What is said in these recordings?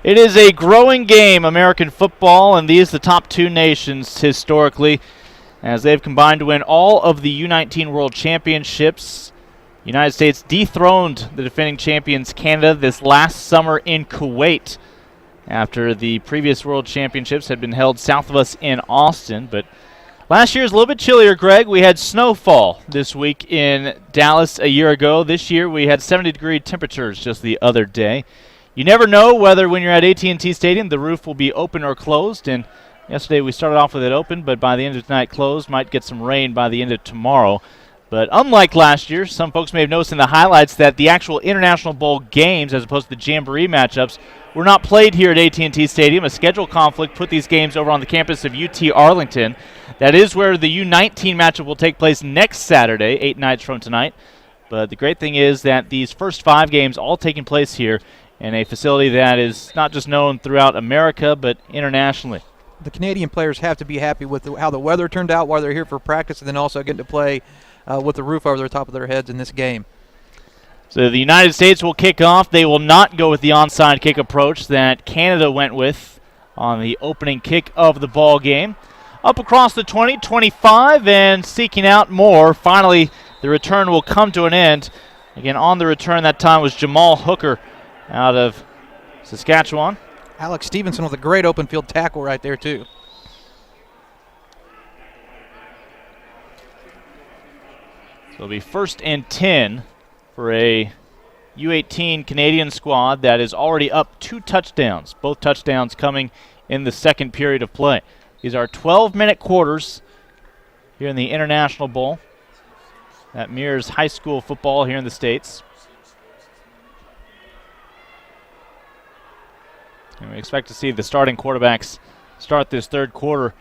It is a growing game, American football, and these the top two nations historically, as they've combined to win all of the U19 World Championships. United States dethroned the defending champions Canada this last summer in Kuwait after the previous World Championships had been held south of us in Austin. But last year was a little bit chillier, Greg. We had snowfall this week in Dallas a year ago. This year we had 70-degree temperatures just the other day. You never know whether when you're at AT&T Stadium the roof will be open or closed, and yesterday we started off with it open, but by the end of tonight closed. Might get some rain by the end of tomorrow. But unlike last year, some folks may have noticed in the highlights that the actual International Bowl games, as opposed to the Jamboree matchups, were not played here at AT&T Stadium. A schedule conflict put these games over on the campus of UT Arlington. That is where the U19 matchup will take place next Saturday, 8 nights from tonight. But the great thing is that these first 5 games all taking place here in a facility that is not just known throughout America, but internationally. The Canadian players have to be happy with how the weather turned out while they're here for practice, and then also getting to play with the roof over the top of their heads in this game. So the United States will kick off. They will not go with the onside kick approach that Canada went with on the opening kick of the ball game. Up across the 20, 25, and seeking out more. Finally, the return will come to an end. Again, on the return that time was Jamal Hooker out of Saskatchewan. Alex Stevenson with a great open field tackle right there, too. So it'll be 1st and 10 for a U18 Canadian squad that is already up 2 touchdowns, both touchdowns coming in the second period of play. These are 12-minute quarters here in the International Bowl. That mirrors high school football here in the States. And we expect to see the starting quarterbacks start this third quarter.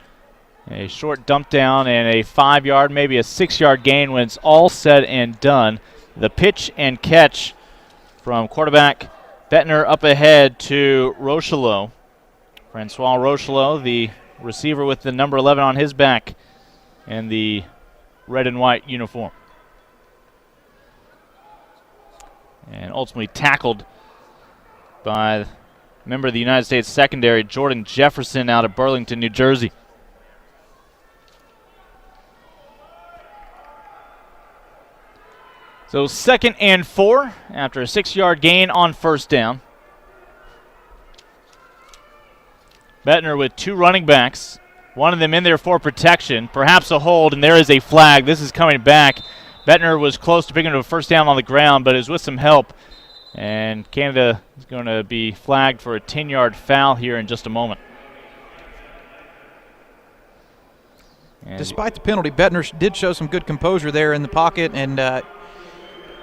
A short dump down and a 5-yard, maybe a 6-yard gain when it's all said and done. The pitch and catch from quarterback Bettner up ahead to Rochelot. Francois Rochelot, the receiver with the number 11 on his back and the red and white uniform. And ultimately tackled by member of the United States secondary, Jordan Jefferson, out of Burlington, New Jersey. So 2nd and 4 after a 6-yard gain on first down. Bettner with 2 running backs, one of them in there for protection, perhaps a hold, and there is a flag. This is coming back. Bettner was close to picking up a first down on the ground, but it was with some help. And Canada is going to be flagged for a 10-yard foul here in just a moment. And despite the penalty, Bettner did show some good composure there in the pocket and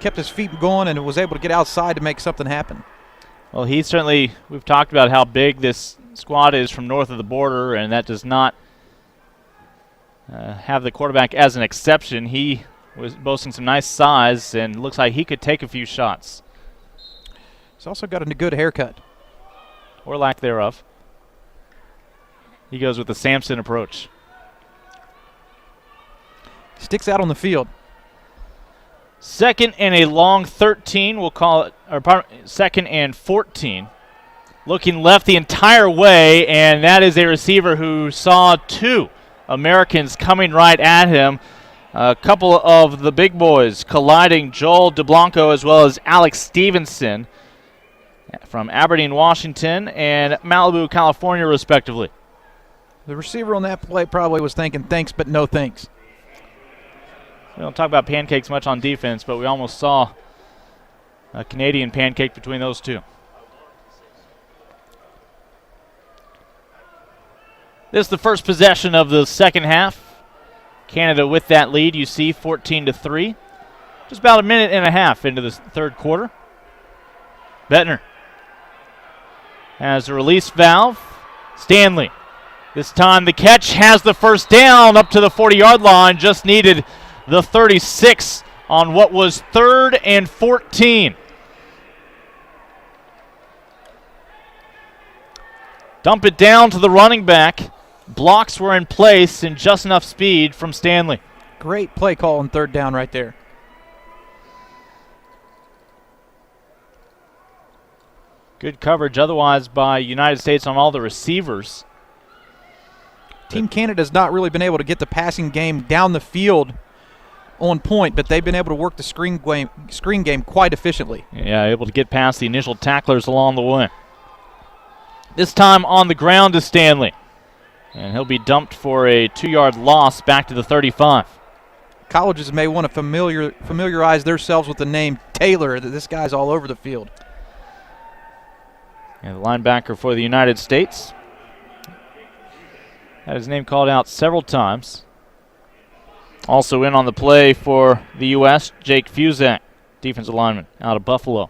kept his feet going and was able to get outside to make something happen. Well, he certainly, we've talked about how big this squad is from north of the border, and that does not have the quarterback as an exception. He was boasting some nice size and looks like he could take a few shots. He's also got a good haircut. Or lack thereof. He goes with the Samson approach. Sticks out on the field. 2nd and a long 13, we'll call it, or 2nd and 14. Looking left the entire way, and that is a receiver who saw 2 Americans coming right at him. A couple of the big boys colliding, Joel DeBlanco as well as Alex Stevenson from Aberdeen, Washington, and Malibu, California, respectively. The receiver on that play probably was thinking, thanks, but no thanks. We don't talk about pancakes much on defense, but we almost saw a Canadian pancake between those two. This is the first possession of the second half. Canada with that lead, you see, 14-3. Just about a minute and a half into the third quarter. Bettner has a release valve. Stanley. This time the catch has the first down up to the 40-yard line. Just needed the 36 on what was 3rd and 14. Dump it down to the running back. Blocks were in place and just enough speed from Stanley. Great play call on 3rd down right there. Good coverage otherwise by United States on all the receivers. Team Canada's not really been able to get the passing game down the field on point, but they've been able to work the screen game quite efficiently. Yeah, able to get past the initial tacklers along the way. This time on the ground is Stanley. And he'll be dumped for a 2-yard loss back to the 35. Colleges may want to familiarize themselves with the name Taylor. This guy's all over the field. And the linebacker for the United States had his name called out several times. Also in on the play for the U.S., Jake Fuzak, defensive lineman out of Buffalo.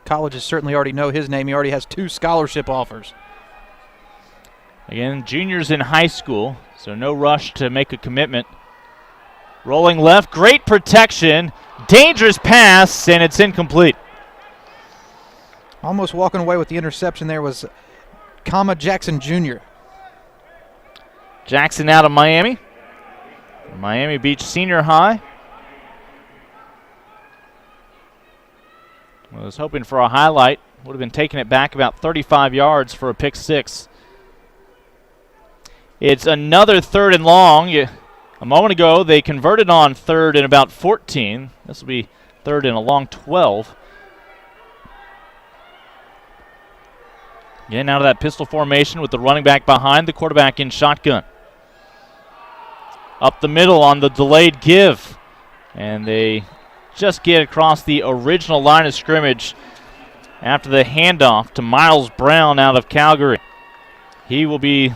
Colleges certainly already know his name. He already has 2 scholarship offers. Again, juniors in high school, so no rush to make a commitment. Rolling left, great protection, dangerous pass, and it's incomplete. Almost walking away with the interception there was Kama Jackson Jr. Jackson out of Miami. Miami Beach Senior High. I was hoping for a highlight. Would have been taking it back about 35 yards for a pick 6. It's another 3rd and long. A moment ago, they converted on 3rd and about 14. This will be 3rd and a long 12. Again, out of that pistol formation with the running back behind, the quarterback in shotgun. Up the middle on the delayed give. And they just get across the original line of scrimmage after the handoff to Miles Brown out of Calgary. He will be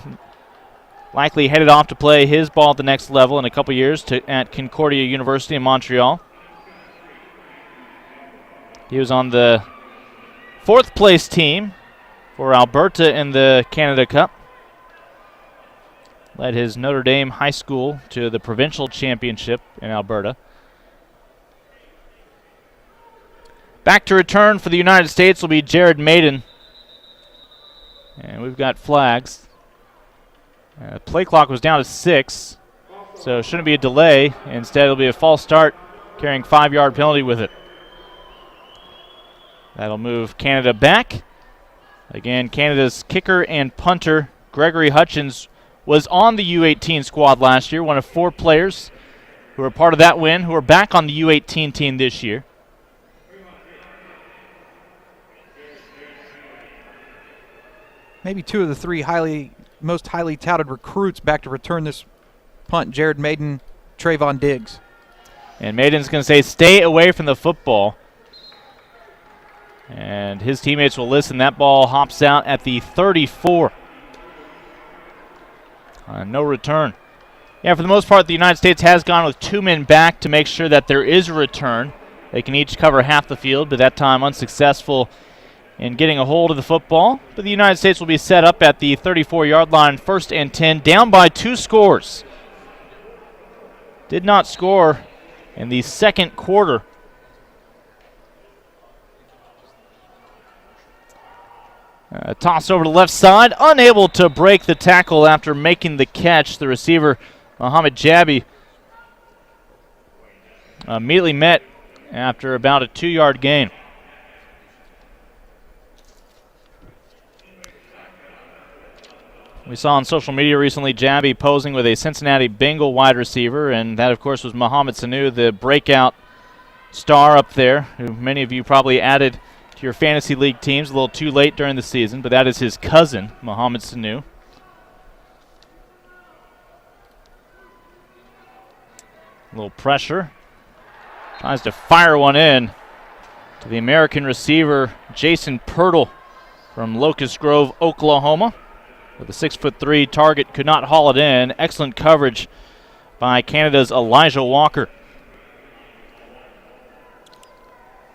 likely headed off to play his ball at the next level in a couple years at Concordia University in Montreal. He was on the 4th place team for Alberta in the Canada Cup. Led his Notre Dame High School to the provincial championship in Alberta. Back to return for the United States will be Jared Maiden. And we've got flags. Play clock was down to 6, so it shouldn't be a delay. Instead, it'll be a false start, carrying 5-yard penalty with it. That'll move Canada back. Again, Canada's kicker and punter, Gregory Hutchins, was on the U18 squad last year, one of 4 players who were part of that win, who are back on the U18 team this year. Maybe 2 of the 3 most highly touted recruits back to return this punt, Jared Maiden, Trayvon Diggs. And Maiden's going to say, stay away from the football. And his teammates will listen. That ball hops out at the 34. No return. Yeah, for the most part, the United States has gone with 2 men back to make sure that there is a return. They can each cover half the field, but that time unsuccessful in getting a hold of the football. But the United States will be set up at the 34-yard line, 1st and 10, down by 2 scores. Did not score in the second quarter. Toss over to the left side, unable to break the tackle after making the catch. The receiver, Muhammad Jabi, immediately met after about a 2-yard gain. We saw on social media recently Jabi posing with a Cincinnati Bengal wide receiver, and that, of course, was Mohamed Sanu, the breakout star up there, who many of you probably added to your fantasy league teams a little too late during the season, but that is his cousin, Mohamed Sanu. A little pressure. Tries to fire one in to the American receiver, Jason Pirtle from Locust Grove, Oklahoma. With a 6'3" target, could not haul it in. Excellent coverage by Canada's Elijah Walker.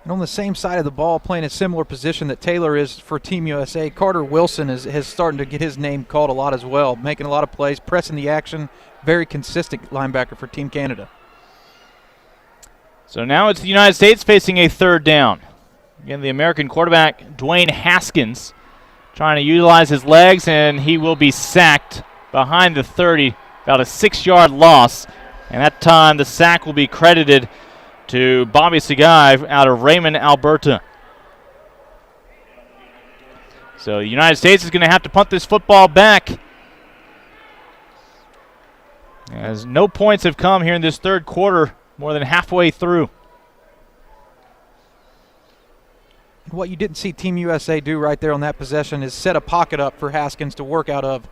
And on the same side of the ball, playing a similar position that Taylor is for Team USA, Carter Wilson has starting to get his name called a lot as well, making a lot of plays, pressing the action, very consistent linebacker for Team Canada. So now it's the United States facing a 3rd down. Again, the American quarterback, Dwayne Haskins, trying to utilize his legs, and he will be sacked behind the 30, about a 6-yard loss. And that time the sack will be credited to Bobby Sagai out of Raymond, Alberta. So the United States is going to have to punt this football back, as no points have come here in this third quarter, more than halfway through. What you didn't see Team USA do right there on that possession is set a pocket up for Haskins to work out of.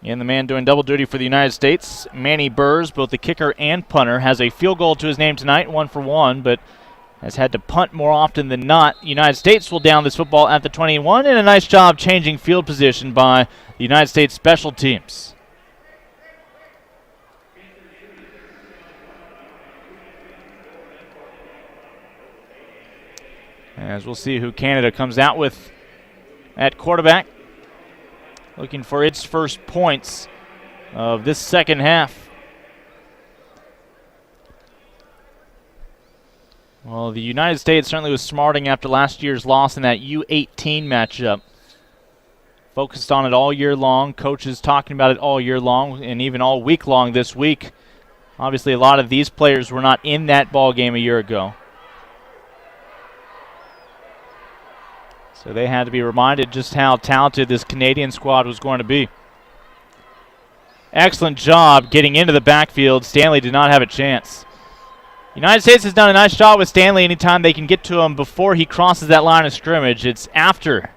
And the man doing double duty for the United States, Manny Burrs, both the kicker and punter, has a field goal to his name tonight, 1 for 1, but has had to punt more often than not. United States will down this football at the 21, and a nice job changing field position by the United States special teams. As we'll see who Canada comes out with at quarterback, looking for its first points of this second half. Well, the United States certainly was smarting after last year's loss in that U18 matchup. Focused on it all year long. Coaches talking about it all year long and even all week long this week. Obviously, a lot of these players were not in that ball game a year ago. So they had to be reminded just how talented this Canadian squad was going to be. Excellent job getting into the backfield. Stanley did not have a chance. United States has done a nice job with Stanley anytime they can get to him before he crosses that line of scrimmage. It's after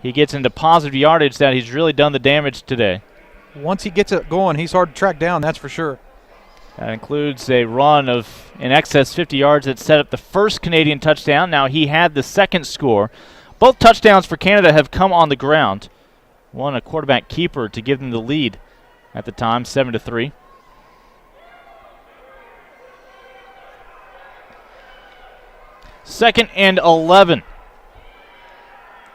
he gets into positive yardage that he's really done the damage today. Once he gets it going, he's hard to track down, that's for sure. That includes a run of in excess 50 yards that set up the first Canadian touchdown. Now he had the second score. Both touchdowns for Canada have come on the ground. One a quarterback keeper to give them the lead at the time, 7-3. Second and 11.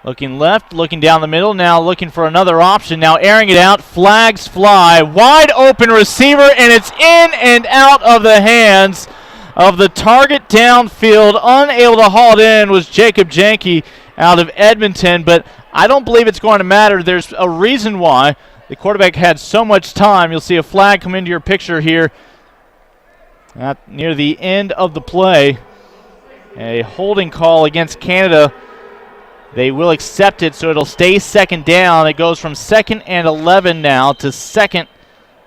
Looking left, looking down the middle, now looking for another option. Now airing it out, flags fly. Wide open receiver, and it's in and out of the hands of the target downfield. Unable to haul it in was Jacob Janke out of Edmonton, but I don't believe it's going to matter. There's a reason why. The quarterback had so much time. You'll see a flag come into your picture here near the end of the play. A holding call against Canada. They will accept it, so it'll stay second down. It goes from 2nd and 11 now to 2nd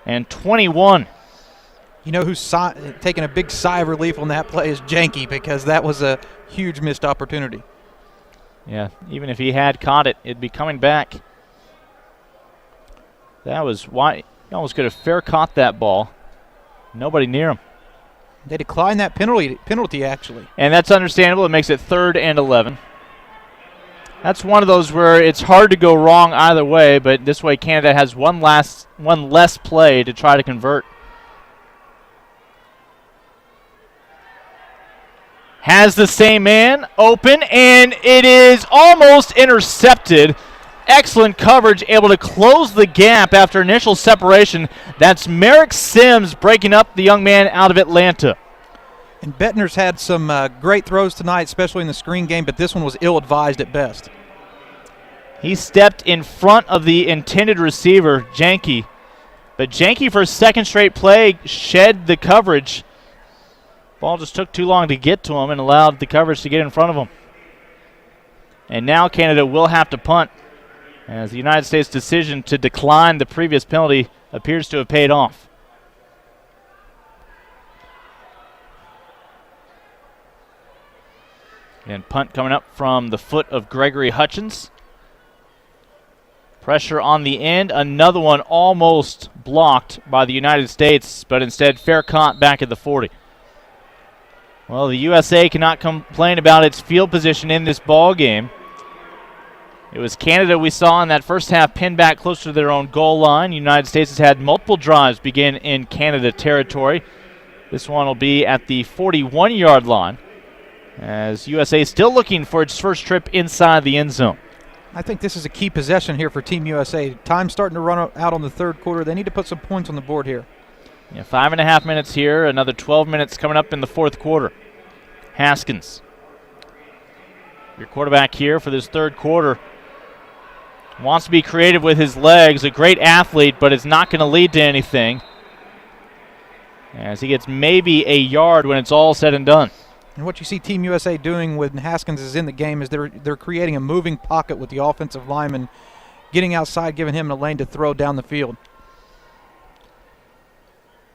and 21. You know who's taking a big sigh of relief on that play is Janke, because that was a huge missed opportunity. Yeah, even if he had caught it, it'd be coming back. That was why he almost could have fair caught that ball. Nobody near him. They declined that penalty, actually. And that's understandable. It makes it 3rd and 11. That's one of those where it's hard to go wrong either way, but this way Canada has one less play to try to convert. Has the same man open, and it is almost intercepted. Excellent coverage, able to close the gap after initial separation. That's Merrick Sims breaking up the young man out of Atlanta. And Bettner's had some great throws tonight, especially in the screen game, but this one was ill-advised at best. He stepped in front of the intended receiver, Janke. But Janke, for a second straight play, shed the coverage. Ball just took too long to get to him and allowed the coverage to get in front of him. And now Canada will have to punt, as the United States' decision to decline the previous penalty appears to have paid off. And punt coming up from the foot of Gregory Hutchins. Pressure on the end. Another one almost blocked by the United States, but instead fair caught back at the 40. Well, the USA cannot complain about its field position in this ball game. It was Canada we saw in that first half pinned back closer to their own goal line. The United States has had multiple drives begin in Canada territory. This one will be at the 41-yard line, as USA is still looking for its first trip inside the end zone. I think this is a key possession here for Team USA. Time's starting to run out on the third quarter. They need to put some points on the board here. Yeah, 5.5 minutes here. Another 12 minutes coming up in the fourth quarter. Haskins, your quarterback here for this third quarter. Wants to be creative with his legs. A great athlete, but it's not going to lead to anything, as he gets maybe a yard when it's all said and done. And what you see Team USA doing when Haskins is in the game is they're creating a moving pocket with the offensive lineman, getting outside, giving him a lane to throw down the field.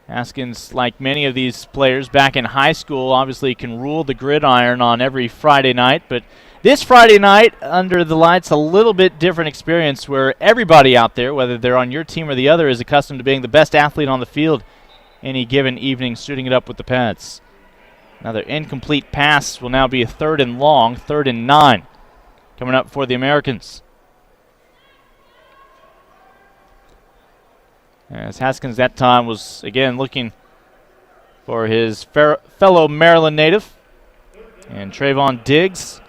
Haskins, like many of these players back in high school, obviously can rule the gridiron on every Friday night, but this Friday night, under the lights, a little bit different experience where everybody out there, whether they're on your team or the other, is accustomed to being the best athlete on the field any given evening, suiting it up with the pads. Another incomplete pass will now be a 3rd and long, 3rd and 9, coming up for the Americans. As Haskins that time was, again, looking for his fellow Maryland native, and Trayvon Diggs.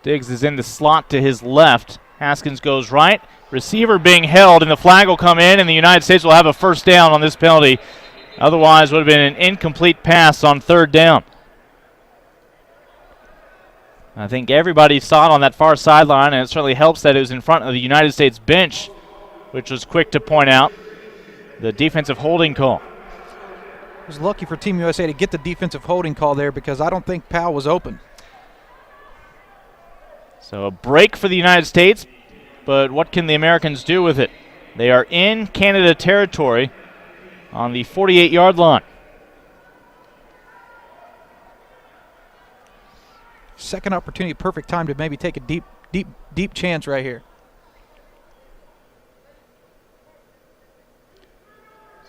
Diggs is in the slot to his left. Haskins goes right. Receiver being held, and the flag will come in, and the United States will have a 1st down on this penalty. Otherwise, would have been an incomplete pass on 3rd down. I think everybody saw it on that far sideline, and it certainly helps that it was in front of the United States bench, which was quick to point out the defensive holding call. It was lucky for Team USA to get the defensive holding call there, because I don't think Powell was open. So a break for the United States, but what can the Americans do with it? They are in Canada territory on the 48-yard line. Second opportunity, perfect time to maybe take a deep chance right here.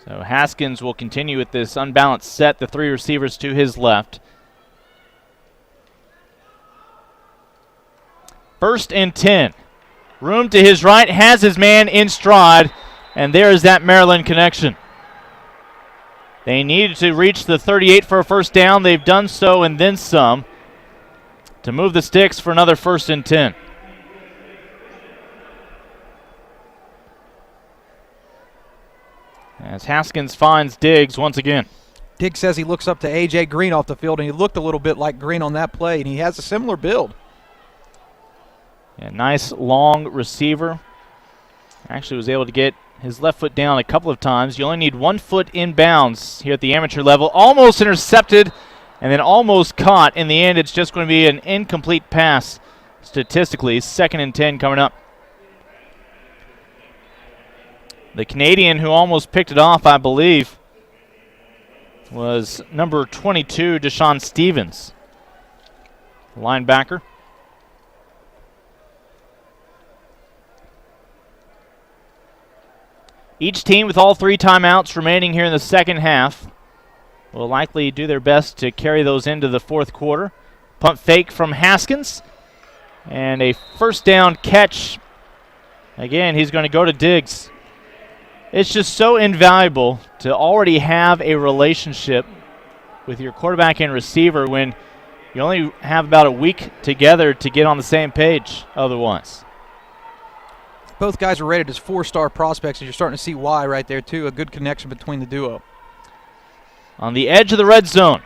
So Haskins will continue with this unbalanced set, the 3 receivers to his left. 1st and 10. Room to his right, has his man in stride, and there is that Maryland connection. They needed to reach the 38 for a 1st down. They've done so and then some to move the sticks for another 1st and 10. As Haskins finds Diggs once again. Diggs says he looks up to A.J. Green off the field, and he looked a little bit like Green on that play, and he has a similar build. Yeah, nice long receiver. Actually was able to get his left foot down a couple of times. You only need 1 foot in bounds here at the amateur level. Almost intercepted and then almost caught. In the end, it's just going to be an incomplete pass statistically. 2nd and 10 coming up. The Canadian who almost picked it off, I believe, was number 22, Deshaun Stevens, linebacker. Each team with all 3 timeouts remaining here in the 2nd half will likely do their best to carry those into the 4th quarter. Punt fake from Haskins, and a 1st down catch. Again, he's going to go to Diggs. It's just so invaluable to already have a relationship with your quarterback and receiver when you only have about a week together to get on the same page otherwise. Both guys are rated as 4-star prospects, and you're starting to see why right there, too. A good connection between the duo. On the edge of the red zone,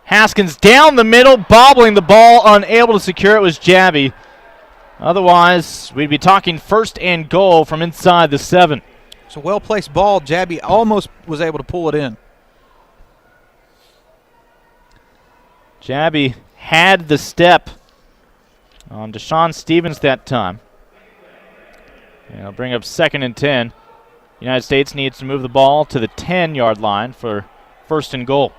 Haskins down the middle, bobbling the ball, unable to secure it was Jabby. Otherwise, we'd be talking 1st and goal from inside the 7. It's a well-placed ball. Jabby almost was able to pull it in. Jabby had the step on Deshaun Stevens that time. And it'll bring up 2nd and 10. United States needs to move the ball to the 10-yard line for 1st and goal.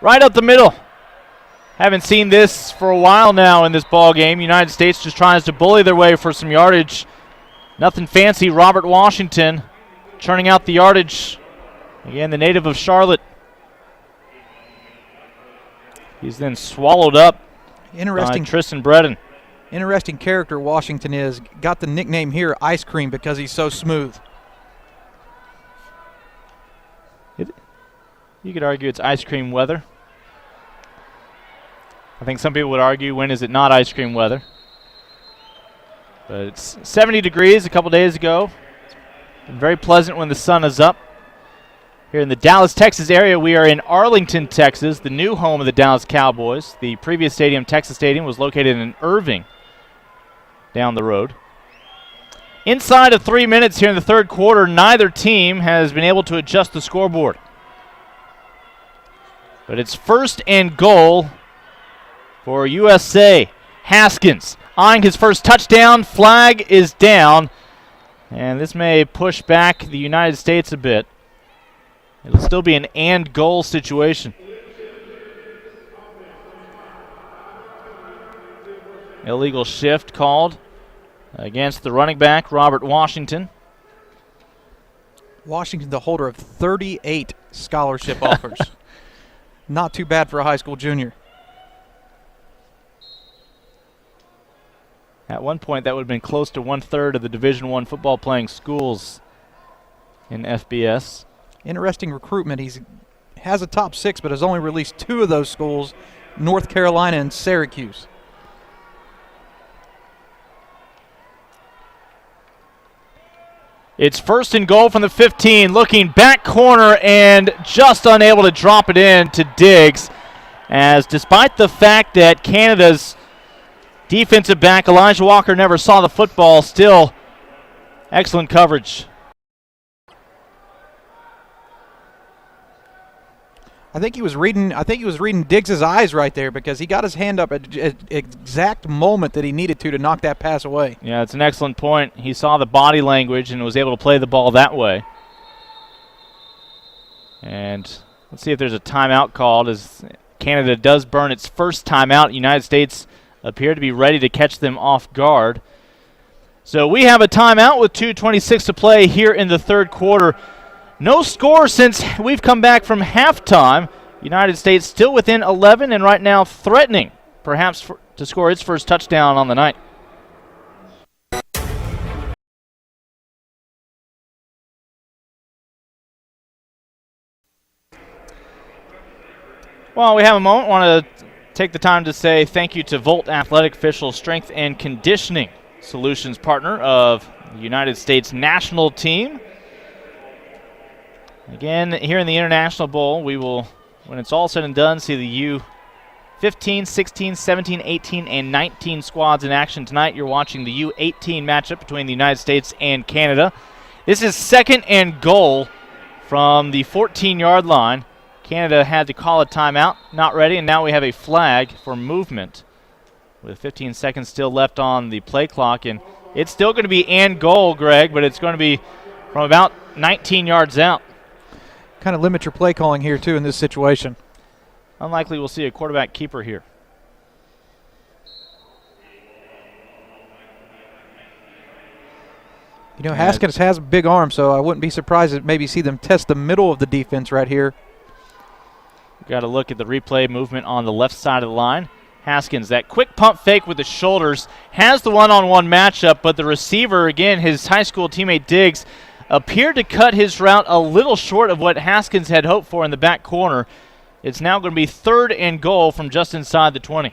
Right up the middle. Haven't seen this for a while now in this ball game. United States just tries to bully their way for some yardage. Nothing fancy. Robert Washington churning out the yardage. Again, the native of Charlotte. He's then swallowed up by Tristan Bredden. Interesting character Washington is. Got the nickname here, Ice Cream, because he's so smooth. You could argue it's ice cream weather. I think some people would argue, when is it not ice cream weather? But it's 70 degrees a couple days ago. Been very pleasant when the sun is up. Here in the Dallas, Texas area, we are in Arlington, Texas, the new home of the Dallas Cowboys. The previous stadium, Texas Stadium, was located in Irving down the road. Inside of 3 minutes here in the third quarter, neither team has been able to adjust the scoreboard. But it's first and goal for USA. Haskins eyeing his first touchdown. Flag is down. And this may push back the United States a bit. It'll still be an and goal situation. Illegal shift called against the running back, Robert Washington. Washington, the holder of 38 scholarship offers. Not too bad for a high school junior. At one point, that would have been close to 1/3 of the Division I football playing schools in FBS. Interesting recruitment. He has a top 6, but has only released 2 of those schools, North Carolina and Syracuse. It's first and goal from the 15, looking back corner and just unable to drop it in to Diggs, as despite the fact that Canada's defensive back, Elijah Walker, never saw the football, still excellent coverage. I think he was reading Diggs' eyes right there, because he got his hand up at the exact moment that he needed to knock that pass away. Yeah, it's an excellent point. He saw the body language and was able to play the ball that way. And let's see if there's a timeout called, as Canada does burn its first timeout. United States appear to be ready to catch them off guard. So we have a timeout with 2:26 to play here in the third quarter. No score since we've come back from halftime. United States still within 11 and right now threatening perhaps to score its first touchdown on the night. While we have a moment, I want to take the time to say thank you to Volt Athletic, official strength and conditioning solutions partner of the United States national team. Again, here in the International Bowl, we will, when it's all said and done, see the U15, 16, 17, 18, and 19 squads in action tonight. You're watching the U18 matchup between the United States and Canada. This is second and goal from the 14-yard line. Canada had to call a timeout, not ready, and now we have a flag for movement with 15 seconds still left on the play clock. And it's still going to be and goal, Greg, but it's going to be from about 19 yards out. Kind of limit your play calling here, too, in this situation. Unlikely we'll see a quarterback keeper here. You know, Haskins has a big arm, so I wouldn't be surprised to maybe see them test the middle of the defense right here. Got to look at the replay movement on the left side of the line. Haskins, that quick pump fake with the shoulders, has the one-on-one matchup, but the receiver, again, his high school teammate Diggs, appeared to cut his route a little short of what Haskins had hoped for in the back corner. It's now going to be third and goal from just inside the 20.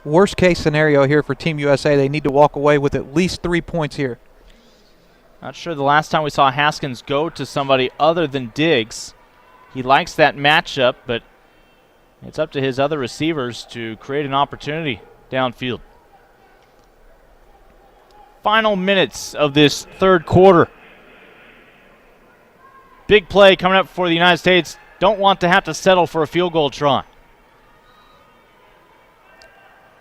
Worst case scenario here for Team USA. They need to walk away with at least 3 points here. Not sure the last time we saw Haskins go to somebody other than Diggs. He likes that matchup, but it's up to his other receivers to create an opportunity downfield. Final minutes of this third quarter. Big play coming up for the United States. Don't want to have to settle for a field goal try.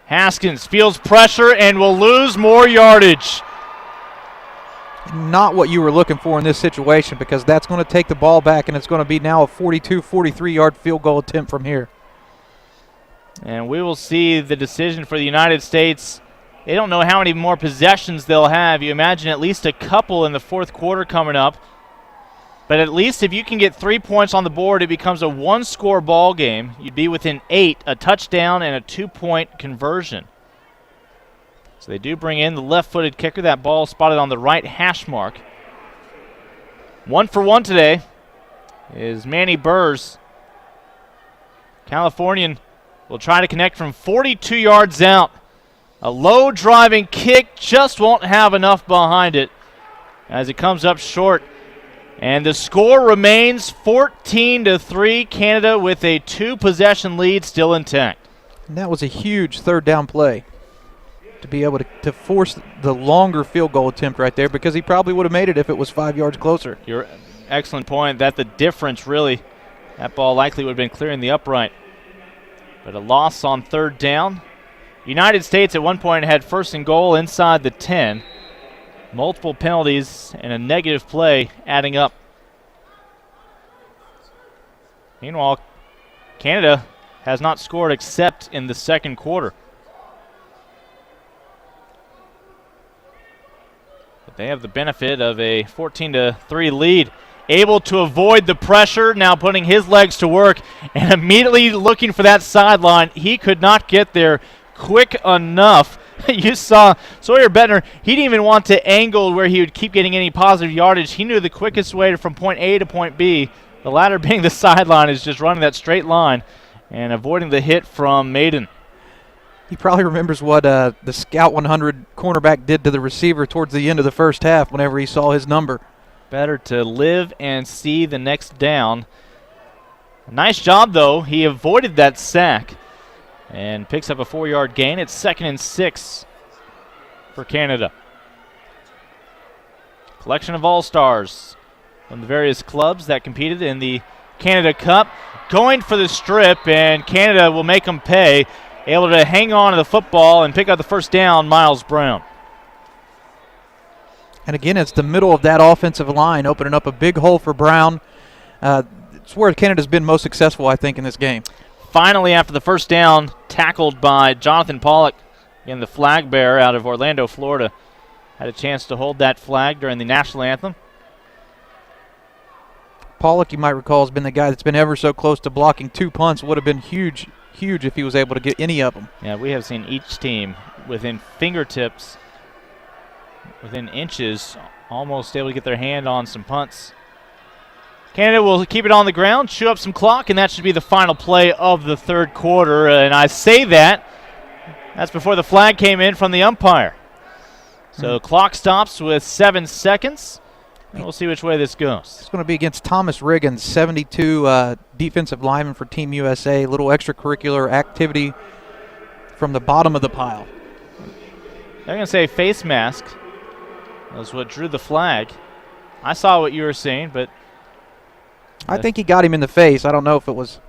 Haskins feels pressure and will lose more yardage. Not what you were looking for in this situation, because that's going to take the ball back, and it's going to be now a 42, 43-yard field goal attempt from here. And we will see the decision for the United States. They don't know how many more possessions they'll have. You imagine at least a couple in the fourth quarter coming up. But at least if you can get 3 points on the board, it becomes a one-score ball game. You'd be within 8, a touchdown and a 2-point conversion. So they do bring in the left-footed kicker. That ball spotted on the right hash mark. 1 for 1 today is Manny Burrs. Californian will try to connect from 42 yards out. A low driving kick just won't have enough behind it as it comes up short. And the score remains 14-3. Canada with a 2-possession lead still intact. And that was a huge third down play to be able to force the longer field goal attempt right there, because he probably would have made it if it was 5 yards closer. Your excellent point. That the difference really, that ball likely would have been clearing the upright. But a loss on third down. United States at one point had first and goal inside the 10. Multiple penalties and a negative play adding up. Meanwhile, Canada has not scored except in the second quarter. But they have the benefit of a 14-3 lead. Able to avoid the pressure, now putting his legs to work and immediately looking for that sideline. He could not get there quick enough. You saw Sawyer Bettner, he didn't even want to angle where he would keep getting any positive yardage. He knew the quickest way from point A to point B, the latter being the sideline, is just running that straight line and avoiding the hit from Maiden. He probably remembers what the Scout 100 cornerback did to the receiver towards the end of the first half whenever he saw his number. Better to live and see the next down. Nice job, though. He avoided that sack and picks up a 4-yard gain. It's 2nd and 6 for Canada. Collection of all-stars from the various clubs that competed in the Canada Cup. Going for the strip, and Canada will make them pay. Able to hang on to the football and pick up the first down, Miles Brown. And again, it's the middle of that offensive line opening up a big hole for Brown. It's where Canada's been most successful, I think, in this game. Finally, after the first down, tackled by Jonathan Pollock, again, the flag bearer out of Orlando, Florida. Had a chance to hold that flag during the national anthem. Pollock, you might recall, has been the guy that's been ever so close to blocking 2 punts. Would have been huge if he was able to get any of them. Yeah, we have seen each team within fingertips, within inches, almost able to get their hand on some punts. Canada will keep it on the ground, chew up some clock, and that should be the final play of the third quarter. And I say that's before the flag came in from the umpire. So clock stops with 7 seconds, and we'll see which way this goes. It's going to be against Thomas Riggins, 72 defensive lineman for Team USA. A little extracurricular activity from the bottom of the pile. They're going to say face mask. That was what drew the flag. I saw what you were saying, but I think he got him in the face. I don't know if it was.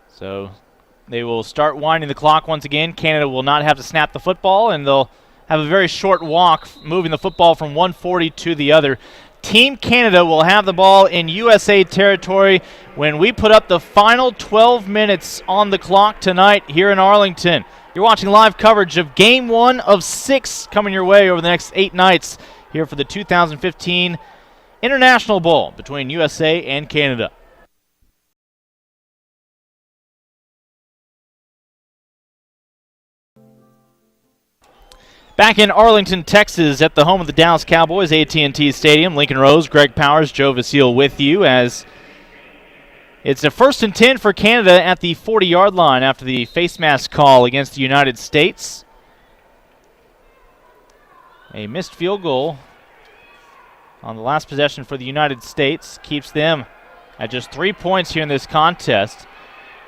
So they will start winding the clock once again. Canada will not have to snap the football, and they'll have a very short walk moving the football from one 40 to the other. Team Canada will have the ball in USA territory when we put up the final 12 minutes on the clock tonight here in Arlington. You're watching live coverage of Game 1 of 6 coming your way over the next 8 nights here for the 2015 International Bowl between USA and Canada. Back in Arlington, Texas, at the home of the Dallas Cowboys, AT&T Stadium. Lincoln Rose, Greg Powers, Joe Vasile with you as it's a 1st and 10 for Canada at the 40-yard line after the face mask call against the United States. A missed field goal on the last possession for the United States keeps them at just 3 points here in this contest.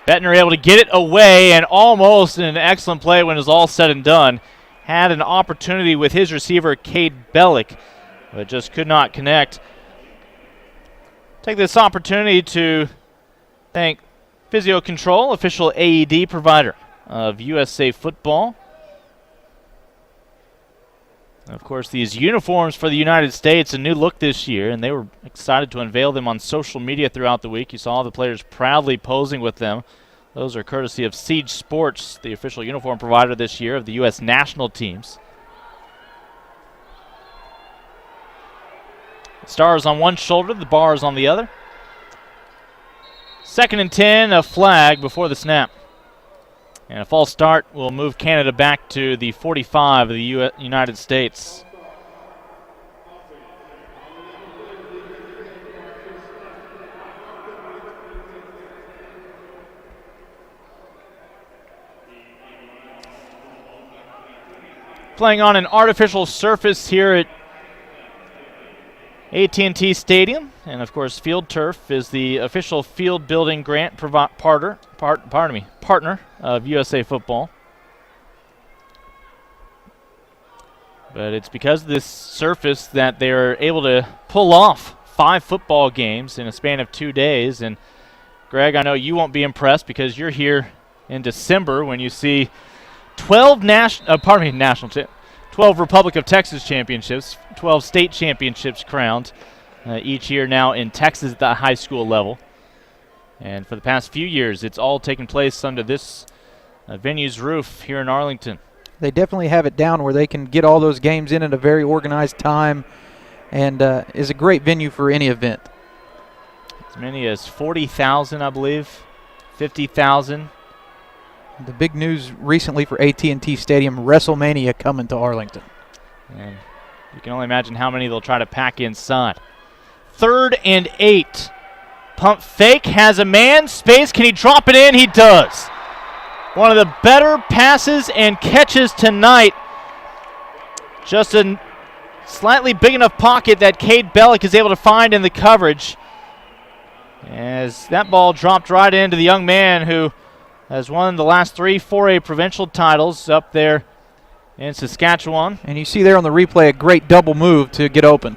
Bettner able to get it away, and almost an excellent play when it was all said and done. Had an opportunity with his receiver, Cade Bellick, but just could not connect. Take this opportunity to thank Physio Control, official AED provider of USA Football. And of course, these uniforms for the United States, a new look this year, and they were excited to unveil them on social media throughout the week. You saw the players proudly posing with them. Those are courtesy of Siege Sports, the official uniform provider this year of the U.S. national teams. The stars on one shoulder, the bars on the other. 2nd and 10, a flag before the snap. And a false start will move Canada back to the 45 of the United States. playing on an artificial surface here at AT&T Stadium, and of course Field Turf is the official field building grant partner of USA Football. But it's because of this surface that they're able to pull off 5 football games in a span of 2 days. And Greg, I know you won't be impressed because you're here in December when you see 12 Republic of Texas championships, 12 state championships crowned each year now in Texas at the high school level. And for the past few years, it's all taken place under this venue's roof here in Arlington. They definitely have it down where they can get all those games in at a very organized time, and is a great venue for any event. As many as 40,000, I believe, 50,000. The big news recently for AT&T Stadium, WrestleMania coming to Arlington. And you can only imagine how many they'll try to pack inside. 3rd and 8. Pump fake, has a man, space, can he drop it in? He does. One of the better passes and catches tonight. Just a slightly big enough pocket that Cade Bellick is able to find in the coverage. As that ball dropped right into the young man who has won the last 3 4A provincial titles up there in Saskatchewan. And you see there on the replay a great double move to get open.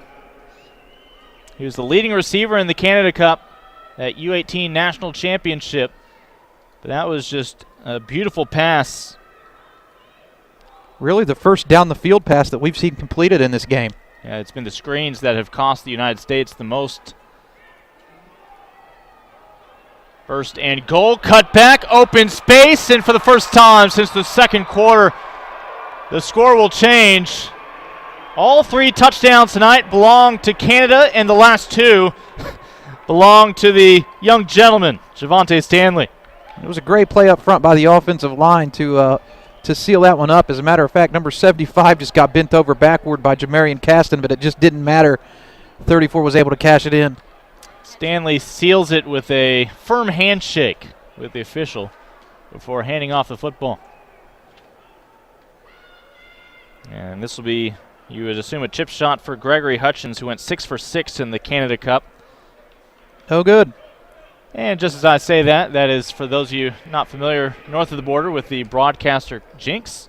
He was the leading receiver in the Canada Cup at U18 National Championship. But that was just a beautiful pass. Really the first down the field pass that we've seen completed in this game. Yeah, it's been the screens that have cost the United States the most. First and goal, cut back, open space, and for the first time since the second quarter, the score will change. All 3 touchdowns tonight belong to Canada, and the last 2 belong to the young gentleman, Javante Stanley. It was a great play up front by the offensive line to seal that one up. As a matter of fact, number 75 just got bent over backward by Jamarian Caston, but it just didn't matter. 34 was able to cash it in. Stanley seals it with a firm handshake with the official before handing off the football. And this will be, you would assume, a chip shot for Gregory Hutchins, who went 6 for 6 in the Canada Cup. Oh, good. And just as I say that, that is for those of you not familiar north of the border with the broadcaster jinx.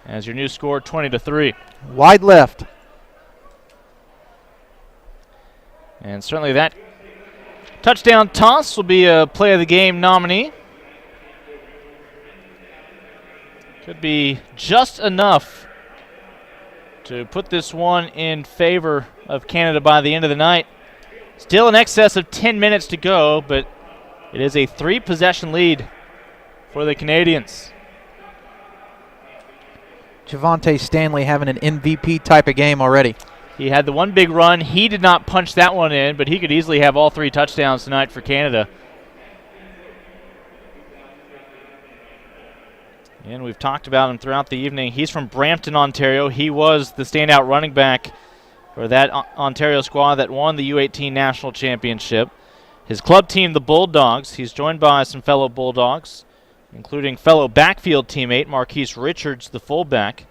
As your new score, 20-3. Wide left. And certainly that touchdown toss will be a play of the game nominee. Could be just enough to put this one in favor of Canada by the end of the night. Still in excess of 10 minutes to go, but it is a 3-possession lead for the Canadians. Javante Stanley having an MVP type of game already. He had the one big run. He did not punch that one in, but he could easily have all 3 touchdowns tonight for Canada. And we've talked about him throughout the evening. He's from Brampton, Ontario. He was the standout running back for that Ontario squad that won the U18 National Championship. His club team, the Bulldogs, he's joined by some fellow Bulldogs, including fellow backfield teammate Marquise Richards, the fullback.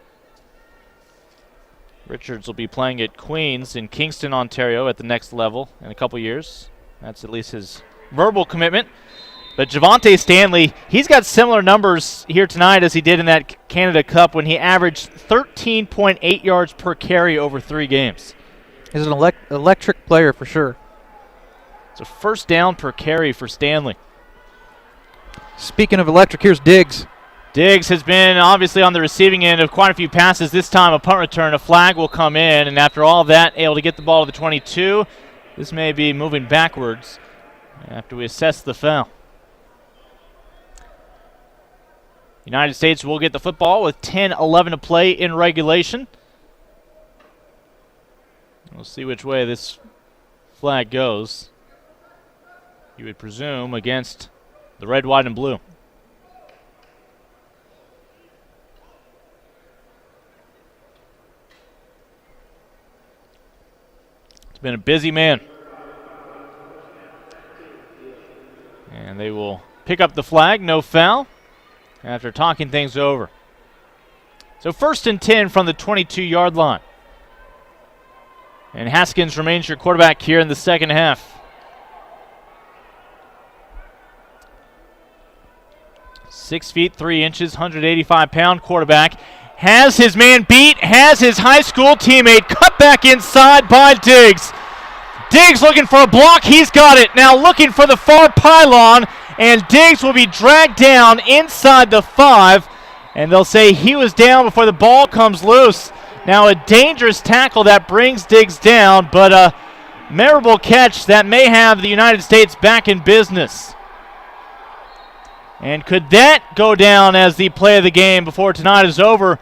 Richards will be playing at Queens in Kingston, Ontario at the next level in a couple years. That's at least his verbal commitment. But Javante Stanley, he's got similar numbers here tonight as he did in that Canada Cup when he averaged 13.8 yards per carry over 3 games. He's an electric player for sure. It's a first down per carry for Stanley. Speaking of electric, here's Diggs. Diggs has been obviously on the receiving end of quite a few passes. This time a punt return, a flag will come in, and after all of that, able to get the ball to the 22. This may be moving backwards after we assess the foul. United States will get the football with 10-11 to play in regulation. We'll see which way this flag goes. You would presume against the red, white, and blue. It's been a busy man. And they will pick up the flag, no foul, after talking things over. So 1st and 10 from the 22-yard line. And Haskins remains your quarterback here in the second half. 6 feet 3 inches, 185-pound quarterback. Has his man beat, has his high school teammate cut back inside by Diggs. Diggs looking for a block, he's got it. Now looking for the far pylon, and Diggs will be dragged down inside the 5, and they'll say he was down before the ball comes loose. Now a dangerous tackle that brings Diggs down, but a memorable catch that may have the United States back in business. And could that go down as the play of the game before tonight is over?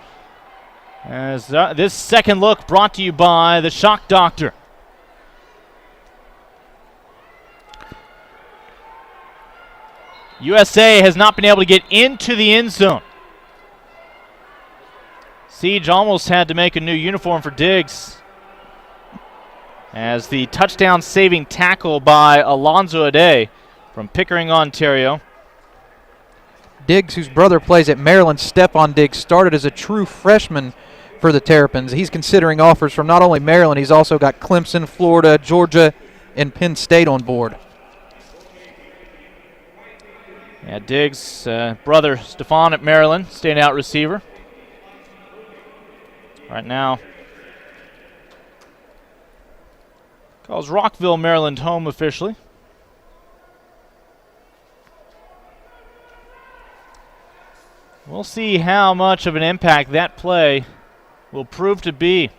As this second look brought to you by the Shock Doctor. USA has not been able to get into the end zone. Siege almost had to make a new uniform for Diggs, as the touchdown-saving tackle by Alonzo Ade from Pickering, Ontario. Diggs, whose brother plays at Maryland, Stephon Diggs, started as a true freshman for the Terrapins. He's considering offers from not only Maryland, he's also got Clemson, Florida, Georgia, and Penn State on board. Yeah, Diggs' brother Stephon at Maryland, standout receiver. Right now, calls Rockville, Maryland home officially. We'll see how much of an impact that play will prove to be.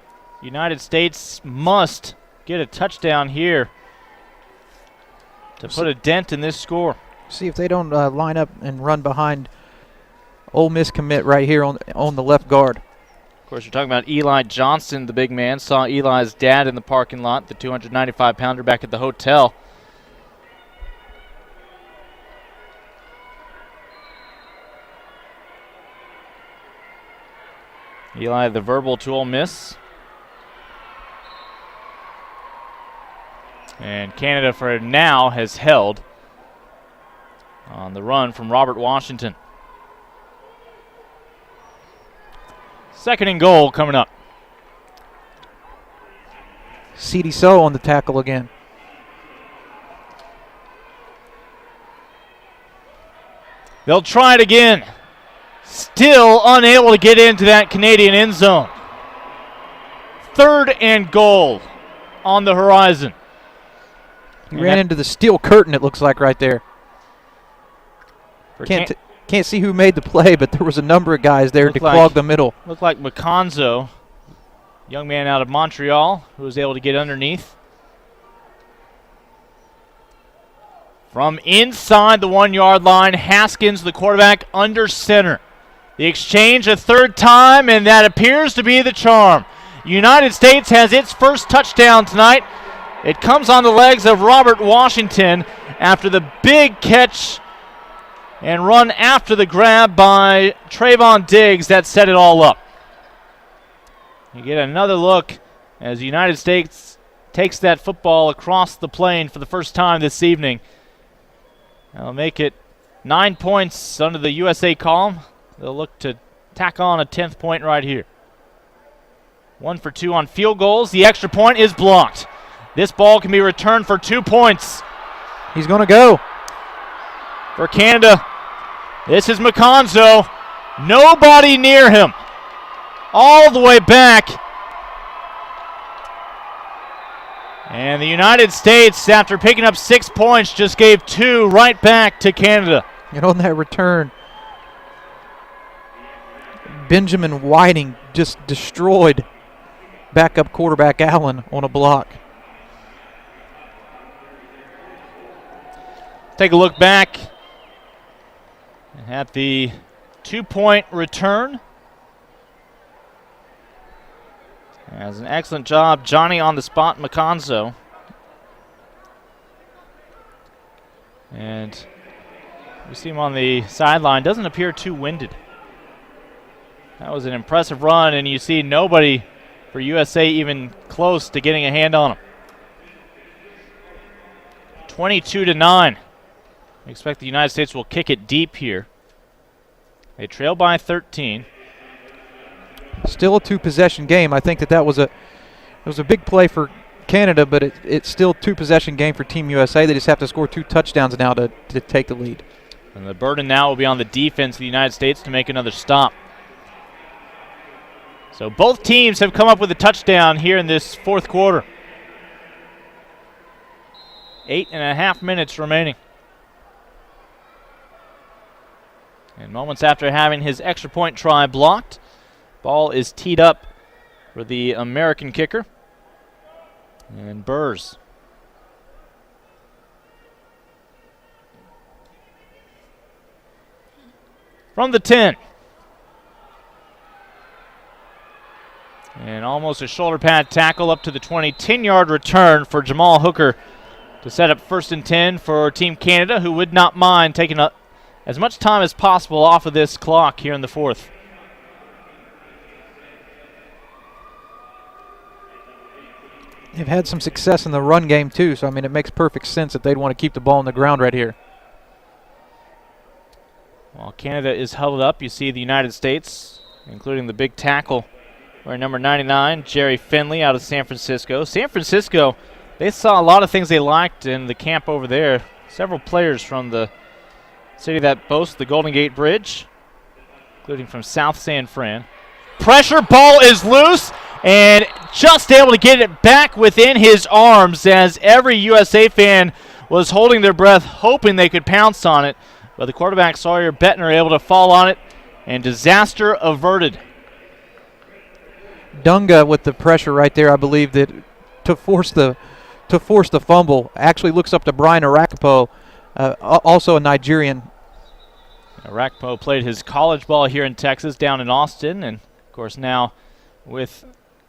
United States must get a touchdown here to put a dent in this score. See if they don't line up and run behind Ole Miss commit right here on the left guard. Of course, you're talking about Eli Johnson, the big man. Saw Eli's dad in the parking lot, the 295-pounder back at the hotel. Eli, the verbal to Ole Miss. And Canada, for now, has held on the run from Robert Washington. 2nd and goal coming up. C.D. So on the tackle again. They'll try it again. Still unable to get into that Canadian end zone. 3rd and goal on the horizon. He ran into the steel curtain, it looks like, right there. Can't see who made the play, but there was a number of guys there to clog the middle. Looked like Maconzo, young man out of Montreal, who was able to get underneath. From inside the 1-yard line, Haskins, the quarterback, under center. The exchange a 3rd time, and that appears to be the charm. United States has its first touchdown tonight. It comes on the legs of Robert Washington after the big catch and run after the grab by Trayvon Diggs that set it all up. You get another look as the United States takes that football across the plane for the first time this evening. That'll make it 9 points under the USA column. They'll look to tack on a 10th point right here. 1 for 2 on field goals. The extra point is blocked. This ball can be returned for 2 points. He's going to go. For Canada, this is Maconzo. Nobody near him. All the way back. And the United States, after picking up 6 points, just gave 2 right back to Canada. And on that return, Benjamin Whiting just destroyed backup quarterback Allen on a block. Take a look back at the 2-point return. As an excellent job, Johnny on the spot, Maconzo. And we see him on the sideline. Doesn't appear too winded. That was an impressive run, and you see nobody for USA even close to getting a hand on him. 22-9. I expect the United States will kick it deep here. They trail by 13. Still a two-possession game. I think that was a big play for Canada, but it's still two-possession game for Team USA. They just have to score 2 touchdowns now to take the lead. And the burden now will be on the defense of the United States to make another stop. So both teams have come up with a touchdown here in this fourth quarter. 8.5 minutes remaining. And moments after having his extra point try blocked, ball is teed up for the American kicker. And Burrs. From the 10. And almost a shoulder pad tackle up to the 20. 10-yard return for Jamal Hooker to set up 1st and 10 for Team Canada, who would not mind taking as much time as possible off of this clock here in the fourth. They've had some success in the run game too, so I mean it makes perfect sense that they'd want to keep the ball on the ground right here. While Canada is huddled up, you see the United States, including the big tackle, wearing number 99, Jerry Finley out of San Francisco. San Francisco, they saw a lot of things they liked in the camp over there. Several players from the city that boasts the Golden Gate Bridge, including from South San Fran. Pressure, ball is loose, and just able to get it back within his arms as every USA fan was holding their breath, hoping they could pounce on it. But the quarterback, Sawyer Bettner, able to fall on it, and disaster averted. Dunga with the pressure right there, I believe, that to force the fumble. Actually looks up to Brian Arakipo, also a Nigerian. Arakipo played his college ball here in Texas, down in Austin, and of course now with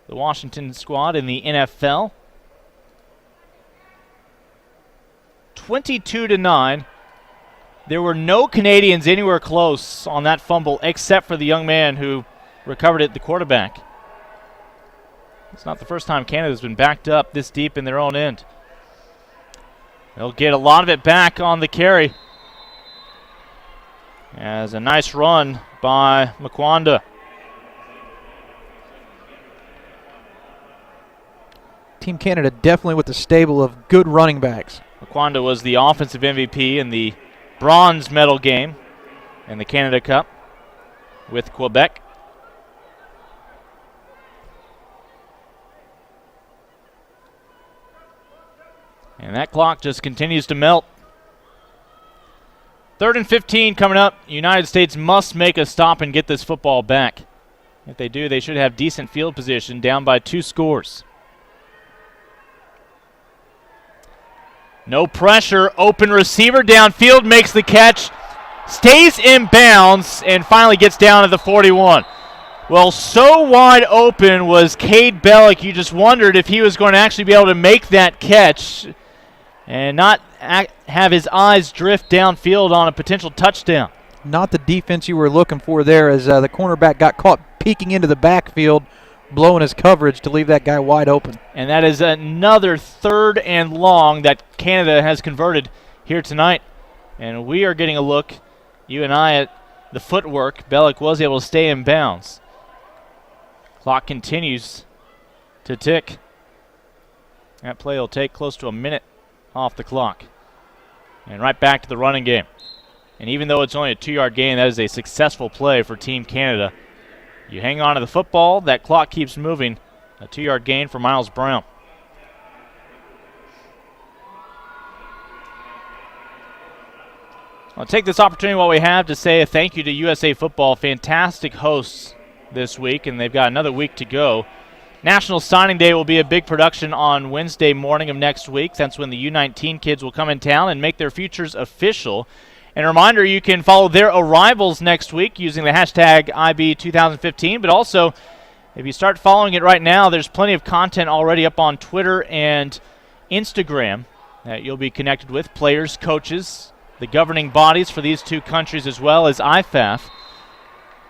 the Washington squad in the NFL. 22-9. There were no Canadians anywhere close on that fumble except for the young man who recovered it, the quarterback. It's not the first time Canada's been backed up this deep in their own end. They'll get a lot of it back on the carry. As a nice run by Makwanda. Team Canada definitely with the stable of good running backs. Makwanda was the offensive MVP in the bronze medal game in the Canada Cup with Quebec. And that clock just continues to melt. 3rd and 15 coming up. United States must make a stop and get this football back. If they do, they should have decent field position, down by 2 scores. No pressure. Open receiver downfield, makes the catch, stays in bounds, and finally gets down to the 41. Well, so wide open was Cade Bellick, you just wondered if he was going to actually be able to make that catch and not have his eyes drift downfield on a potential touchdown. Not the defense you were looking for there, as the cornerback got caught peeking into the backfield, blowing his coverage to leave that guy wide open. And that is another 3rd and long that Canada has converted here tonight. And we are getting a look, you and I, at the footwork. Bellick was able to stay in bounds. Clock continues to tick. That play will take close to a minute off the clock. And right back to the running game. And even though it's only a 2-yard gain, that is a successful play for Team Canada. You hang on to the football, that clock keeps moving. A 2-yard gain for Miles Brown. I'll take this opportunity while we have to say a thank you to USA Football. Fantastic hosts this week, and they've got another week to go. National Signing Day will be a big production on Wednesday morning of next week. That's when the U19 kids will come in town and make their futures official. And a reminder, you can follow their arrivals next week using the hashtag IB2015. But also, if you start following it right now, there's plenty of content already up on Twitter and Instagram that you'll be connected with. Players, coaches, the governing bodies for these two countries, as well as IFAF.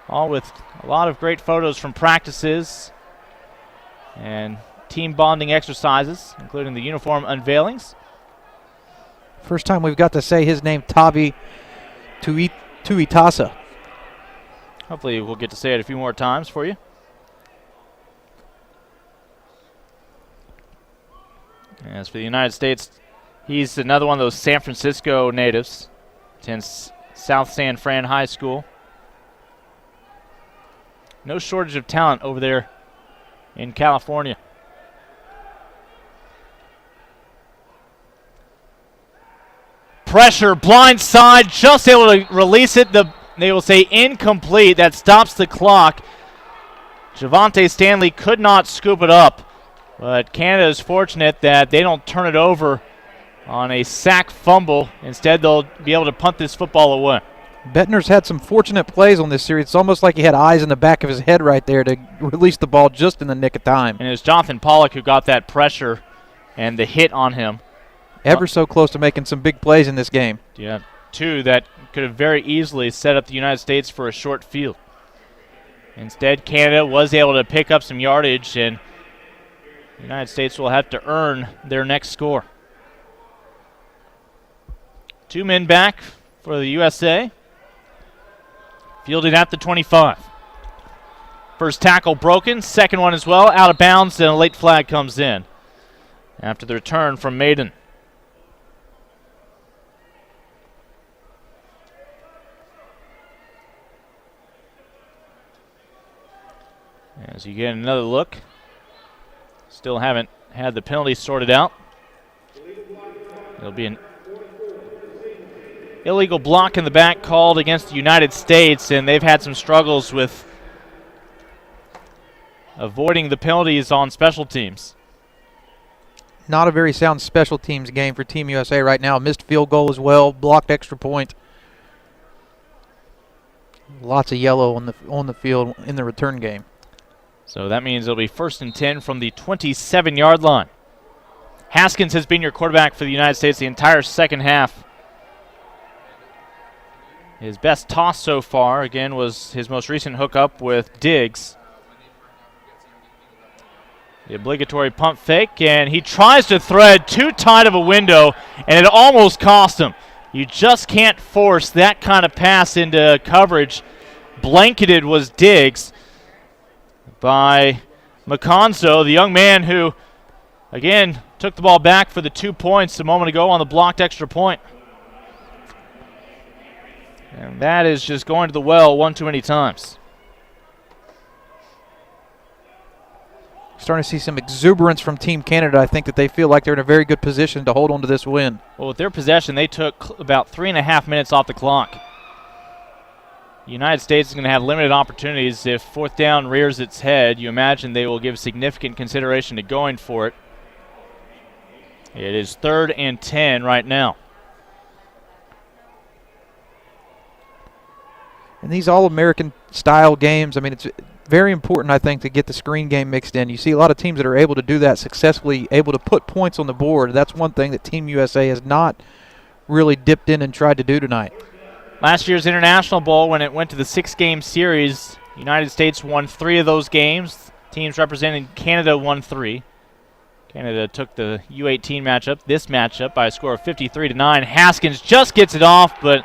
All with a lot of great photos from practices and team bonding exercises, including the uniform unveilings. First time we've got to say his name, Tavi Tuitasa. Hopefully we'll get to say it a few more times for you. As for the United States, he's another one of those San Francisco natives. Attends South San Fran High School. No shortage of talent over there in California. Pressure, blind side, just able to release it. They will say incomplete. That stops the clock. Javante Stanley could not scoop it up, but Canada is fortunate that they don't turn it over on a sack fumble. Instead, they'll be able to punt this football away. Bettner's had some fortunate plays on this series. It's almost like he had eyes in the back of his head right there to release the ball just in the nick of time. And it was Jonathan Pollock who got that pressure and the hit on him. Ever so close to making some big plays in this game. Yeah, two that could have very easily set up the United States for a short field. Instead, Canada was able to pick up some yardage, and the United States will have to earn their next score. 2 men back for the USA. Fielded at the 25. First tackle broken, second one as well, out of bounds, and a late flag comes in after the return from Maiden. As you get another look, still haven't had the penalty sorted out. It'll be an illegal block in the back called against the United States, and they've had some struggles with avoiding the penalties on special teams. Not a very sound special teams game for Team USA right now. Missed field goal as well, blocked extra point. Lots of yellow on the field in the return game. So that means it'll be 1st and 10 from the 27-yard line. Haskins has been your quarterback for the United States the entire second half. His best toss so far, again, was his most recent hookup with Diggs. The obligatory pump fake, and he tries to thread too tight of a window, and it almost cost him. You just can't force that kind of pass into coverage. Blanketed was Diggs by McConzo, the young man who, again, took the ball back for the 2 points a moment ago on the blocked extra point. And that is just going to the well one too many times. Starting to see some exuberance from Team Canada. I think that they feel like they're in a very good position to hold on to this win. Well, with their possession, they took about 3.5 minutes off the clock. The United States is going to have limited opportunities. If 4th down rears its head, you imagine they will give significant consideration to going for it. It is 3rd and 10 right now. And these All-American style games, I mean, it's very important, I think, to get the screen game mixed in. You see a lot of teams that are able to do that successfully, able to put points on the board. That's one thing that Team USA has not really dipped in and tried to do tonight. Last year's International Bowl, when it went to the 6-game series, the United States won 3 of those games. Teams representing Canada won 3. Canada took the U18 matchup, this matchup, by a score of 53-9. Haskins just gets it off, but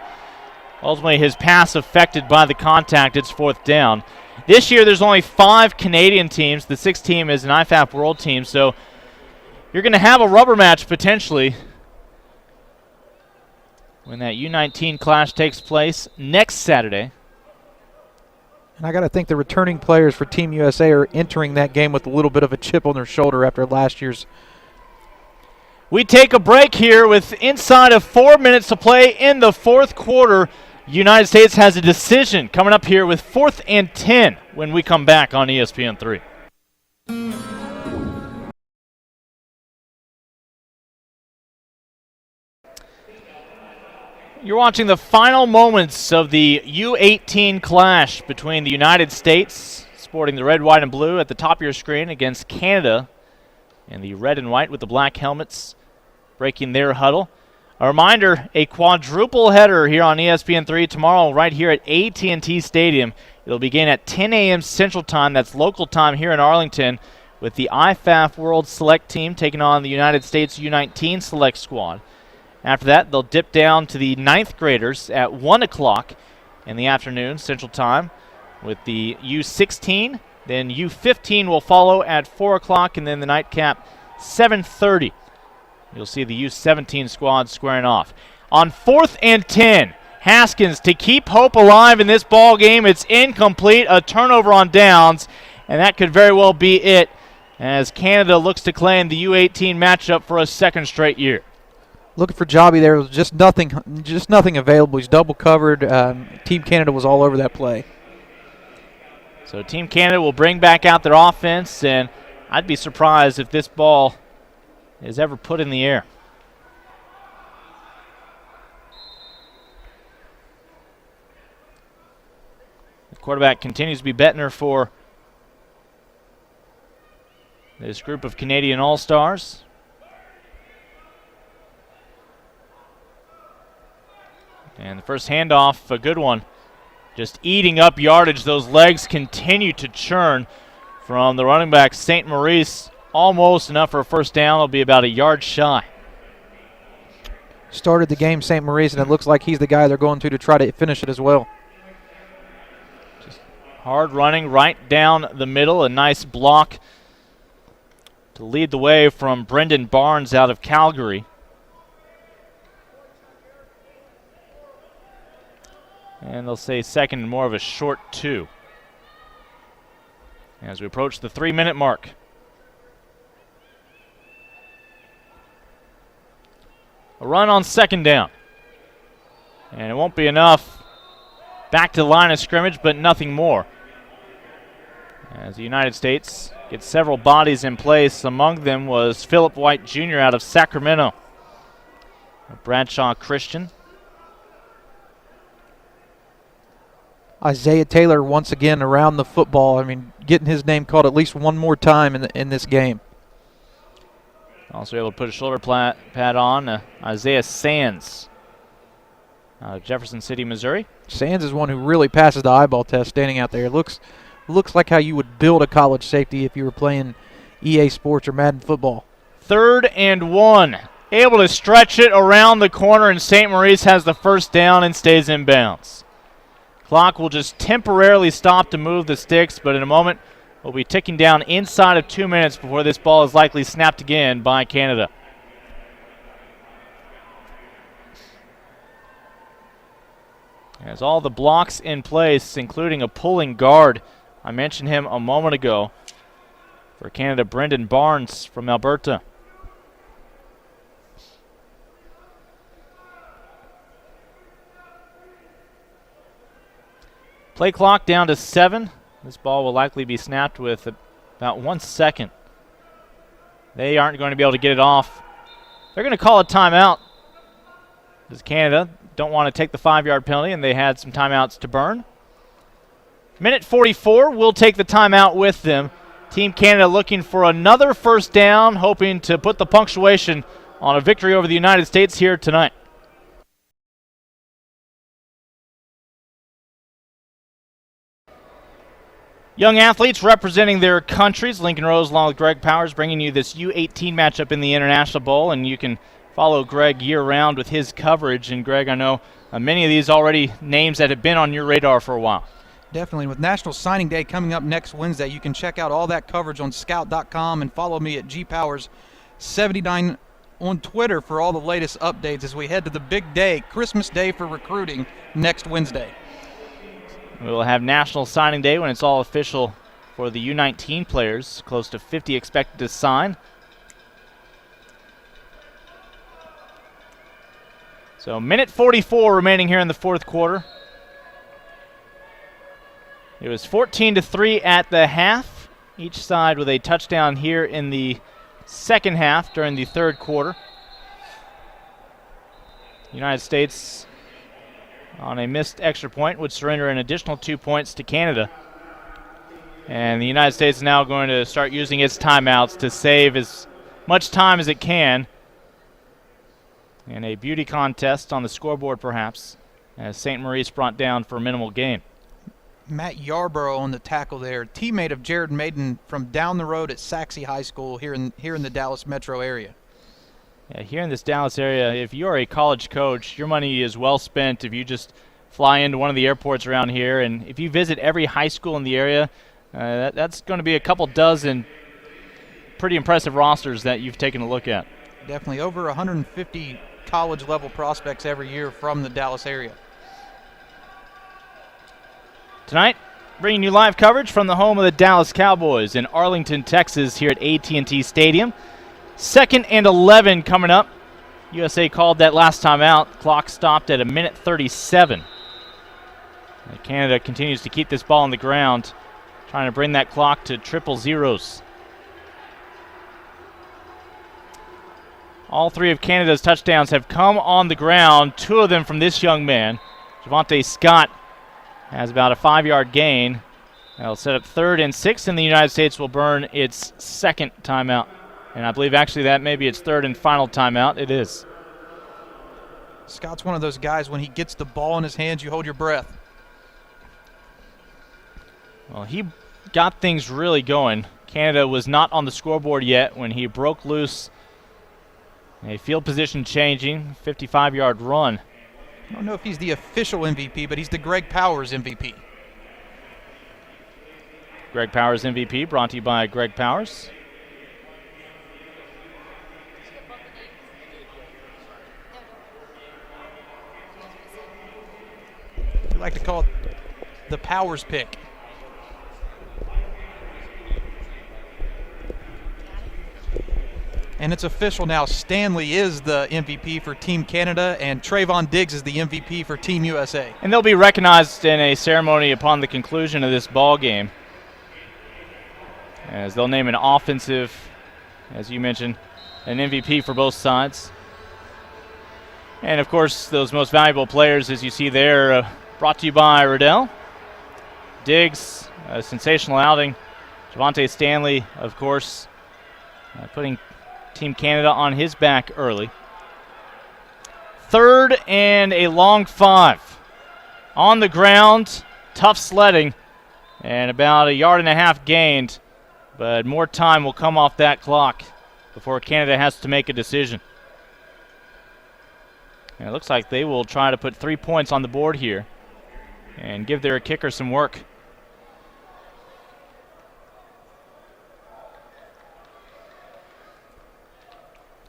ultimately his pass affected by the contact. It's 4th down. This year there's only 5 Canadian teams. The 6th team is an IFAF World team, so you're going to have a rubber match potentially when that U19 clash takes place next Saturday. And I got to think the returning players for Team USA are entering that game with a little bit of a chip on their shoulder after last year's. We take a break here with inside of 4 minutes to play in the 4th quarter. United States has a decision coming up here with 4th and 10 when we come back on ESPN3. You're watching the final moments of the U18 clash between the United States, sporting the red, white, and blue at the top of your screen, against Canada in the red and white with the black helmets breaking their huddle. A reminder, a quadruple header here on ESPN3 tomorrow right here at AT&T Stadium. It'll begin at 10 a.m. Central Time. That's local time here in Arlington, with the IFAF World Select Team taking on the United States U19 Select Squad. After that, they'll dip down to the 9th graders at 1 o'clock in the afternoon Central Time with the U16. Then U15 will follow at 4 o'clock, and then the nightcap 7:30. You'll see the U17 squad squaring off. On 4th and 10, Haskins to keep hope alive in this ball game. It's incomplete, a turnover on downs, and that could very well be it as Canada looks to claim the U18 matchup for a second straight year. Looking for Jobby there. Was just nothing available. He's double covered. Team Canada was all over that play. So Team Canada will bring back out their offense, and I'd be surprised if this ball is ever put in the air. The quarterback continues to be Bettner for this group of Canadian All-Stars. And the first handoff, a good one. Just eating up yardage. Those legs continue to churn from the running back, St. Maurice. Almost enough for a first down. It'll be about a yard shy. Started the game, St. Maurice, and it looks like he's the guy they're going to try to finish it as well. Just hard running right down the middle. A nice block to lead the way from Brendan Barnes out of Calgary. And they'll say second and more of a short 2 as we approach the 3-minute mark. A run on second down. And it won't be enough. Back to the line of scrimmage, but nothing more. As the United States gets several bodies in place. Among them was Philip White Jr. out of Sacramento. Bradshaw Christian. Isaiah Taylor once again around the football. I mean, getting his name called at least one more time in this game. Also able to put a shoulder pad on. Isaiah Sands out of Jefferson City, Missouri. Sands is one who really passes the eyeball test standing out there. Looks like how you would build a college safety if you were playing EA Sports or Madden football. 3rd and 1. Able to stretch it around the corner, and St. Maurice has the first down and stays in bounds. Clock will just temporarily stop to move the sticks, but in a moment we'll be ticking down inside of 2 minutes before this ball is likely snapped again by Canada. As all the blocks in place, including a pulling guard. I mentioned him a moment ago. For Canada, Brendan Barnes from Alberta. Play clock down to 7. This ball will likely be snapped with about 1 second. They aren't going to be able to get it off. They're going to call a timeout. Because Canada don't want to take the 5-yard penalty, and they had some timeouts to burn. Minute 44, we'll take the timeout with them. Team Canada looking for another first down, hoping to put the punctuation on a victory over the United States here tonight. Young athletes representing their countries. Lincoln Rose along with Greg Powers bringing you this U18 matchup in the International Bowl, and you can follow Greg year-round with his coverage. And Greg, I know many of these already names that have been on your radar for a while. Definitely. With National Signing Day coming up next Wednesday, you can check out all that coverage on scout.com and follow me at gpowers79 on Twitter for all the latest updates as we head to the big day, Christmas Day for recruiting next Wednesday. We will have National Signing Day when it's all official for the U19 players. Close to 50 expected to sign. So minute 44 remaining here in the fourth quarter. It was 14-3 at the half. Each side with a touchdown here in the second half during the third quarter. United States on a missed extra point would surrender an additional 2 points to Canada. And the United States is now going to start using its timeouts to save as much time as it can in a beauty contest on the scoreboard, perhaps, as St. Maurice brought down for a minimal gain. Matt Yarborough on the tackle there, teammate of Jared Maiden from down the road at Saxe High School here in the Dallas metro area. Yeah, here in this Dallas area, if you're a college coach, your money is well spent if you just fly into one of the airports around here. And if you visit every high school in the area, that's going to be a couple dozen pretty impressive rosters that you've taken a look at. Definitely over 150 college-level prospects every year from the Dallas area. Tonight, bringing you live coverage from the home of the Dallas Cowboys in Arlington, Texas, here at AT&T Stadium. 2nd and 11 coming up. USA called that last time out. Clock stopped at 1:37. Canada continues to keep this ball on the ground, trying to bring that clock to triple zeros. All 3 of Canada's touchdowns have come on the ground, 2 of them from this young man. Javonte Scott has about a 5-yard gain. That'll set up 3rd and 6, and the United States will burn its 2nd timeout. And I believe actually that may be its 3rd and final timeout. It is. Scott's one of those guys, when he gets the ball in his hands, you hold your breath. Well, he got things really going. Canada was not on the scoreboard yet when he broke loose. A field position changing, 55-yard run. I don't know if he's the official MVP, but he's the Greg Powers MVP. Greg Powers MVP, brought to you by Greg Powers. We like to call it the Powers pick. And it's official now. Stanley is the MVP for Team Canada, and Trayvon Diggs is the MVP for Team USA. And they'll be recognized in a ceremony upon the conclusion of this ball game, as they'll name an offensive, as you mentioned, an MVP for both sides. And, of course, those most valuable players, as you see there, brought to you by Riddell. Diggs, a sensational outing. Javonte Stanley, of course, putting Team Canada on his back early. 3rd and a long 5. On the ground, tough sledding, and about 1.5 yards gained. But more time will come off that clock before Canada has to make a decision. And it looks like they will try to put 3 points on the board here and give their kicker some work.